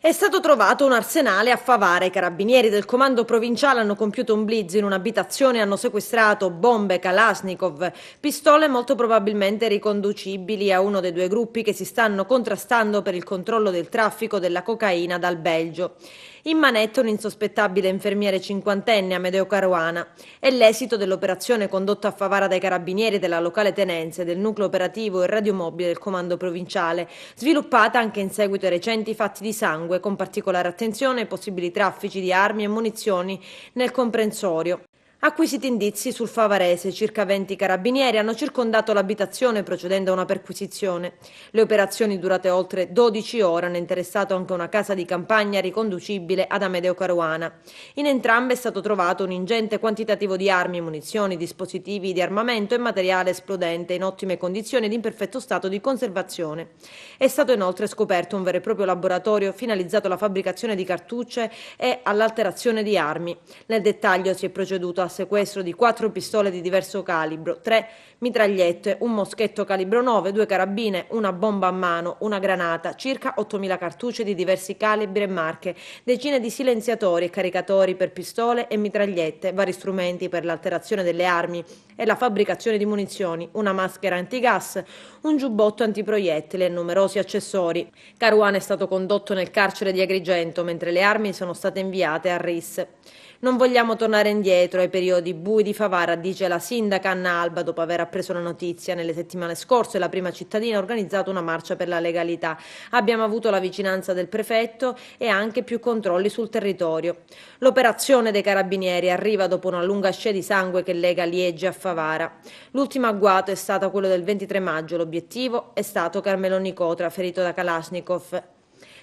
È stato trovato un arsenale a Favara. I carabinieri del comando provinciale hanno compiuto un blitz in un'abitazione e hanno sequestrato bombe Kalashnikov, pistole molto probabilmente riconducibili a uno dei due gruppi che si stanno contrastando per il controllo del traffico della cocaina dal Belgio. In manetta un insospettabile infermiere cinquantenne, Amedeo Caruana. È l'esito dell'operazione condotta a Favara dai carabinieri della locale tenenza del nucleo operativo e radiomobile del comando provinciale, sviluppata anche in seguito ai recenti fatti di sangue, con particolare attenzione ai possibili traffici di armi e munizioni nel comprensorio. Acquisiti indizi sul favarese, circa 20 carabinieri hanno circondato l'abitazione procedendo a una perquisizione. Le operazioni durate oltre 12 ore hanno interessato anche una casa di campagna riconducibile ad Amedeo Caruana. In entrambe è stato trovato un ingente quantitativo di armi, munizioni, dispositivi di armamento e materiale esplodente in ottime condizioni ed in perfetto stato di conservazione. È stato inoltre scoperto un vero e proprio laboratorio finalizzato alla fabbricazione di cartucce e all'alterazione di armi. Nel dettaglio si è proceduto a sequestro di 4 pistole di diverso calibro, 3 mitragliette, un moschetto calibro 9, 2 carabine, una bomba a mano, una granata, circa 8.000 cartucce di diversi calibri e marche, decine di silenziatori e caricatori per pistole e mitragliette, vari strumenti per l'alterazione delle armi e la fabbricazione di munizioni, una maschera antigas, un giubbotto antiproiettile e numerosi accessori. Caruana è stato condotto nel carcere di Agrigento, mentre le armi sono state inviate a RIS. Non vogliamo tornare indietro ai periodi bui di Favara, dice la sindaca Anna Alba dopo aver appreso la notizia. Nelle settimane scorse la prima cittadina ha organizzato una marcia per la legalità. Abbiamo avuto la vicinanza del prefetto e anche più controlli sul territorio. L'operazione dei carabinieri arriva dopo una lunga scia di sangue che lega Liegi a Favara. L'ultimo agguato è stato quello del 23 maggio. L'obiettivo è stato Carmelo Nicotra, ferito da Kalashnikov.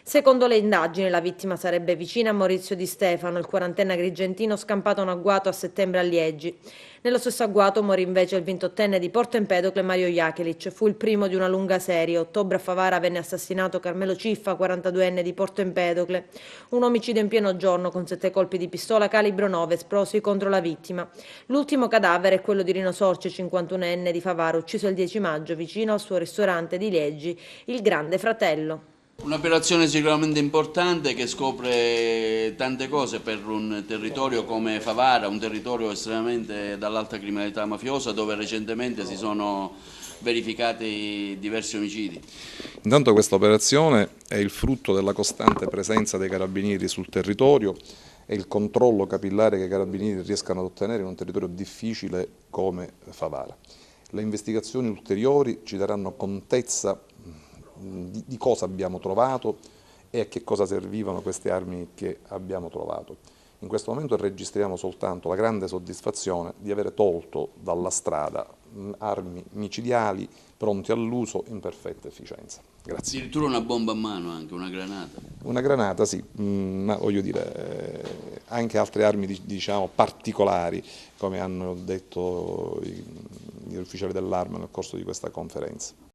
Secondo le indagini, la vittima sarebbe vicina a Maurizio Di Stefano, il quarantenne agrigentino scampato a un agguato a settembre a Liegi. Nello stesso agguato morì invece il 28enne di Porto Empedocle Mario Jakelic. Fu il primo di una lunga serie. A ottobre a Favara venne assassinato Carmelo Ciffa, 42enne di Porto Empedocle. Un omicidio in pieno giorno con 7 colpi di pistola calibro 9 esplosi contro la vittima. L'ultimo cadavere è quello di Rino Sorce, 51enne di Favara, ucciso il 10 maggio vicino al suo ristorante di Liegi, il Grande Fratello. Un'operazione sicuramente importante che scopre tante cose per un territorio come Favara, un territorio estremamente dall'alta criminalità mafiosa dove recentemente si sono verificati diversi omicidi. Intanto questa operazione è il frutto della costante presenza dei carabinieri sul territorio e il controllo capillare che i carabinieri riescano ad ottenere in un territorio difficile come Favara. Le investigazioni ulteriori ci daranno contezza di cosa abbiamo trovato e a che cosa servivano queste armi che abbiamo trovato. In questo momento registriamo soltanto la grande soddisfazione di avere tolto dalla strada armi micidiali pronti all'uso in perfetta efficienza. Grazie. Addirittura una bomba a mano, anche una granata. Una granata sì, ma voglio dire anche altre armi diciamo particolari, come hanno detto gli ufficiali dell'arma nel corso di questa conferenza.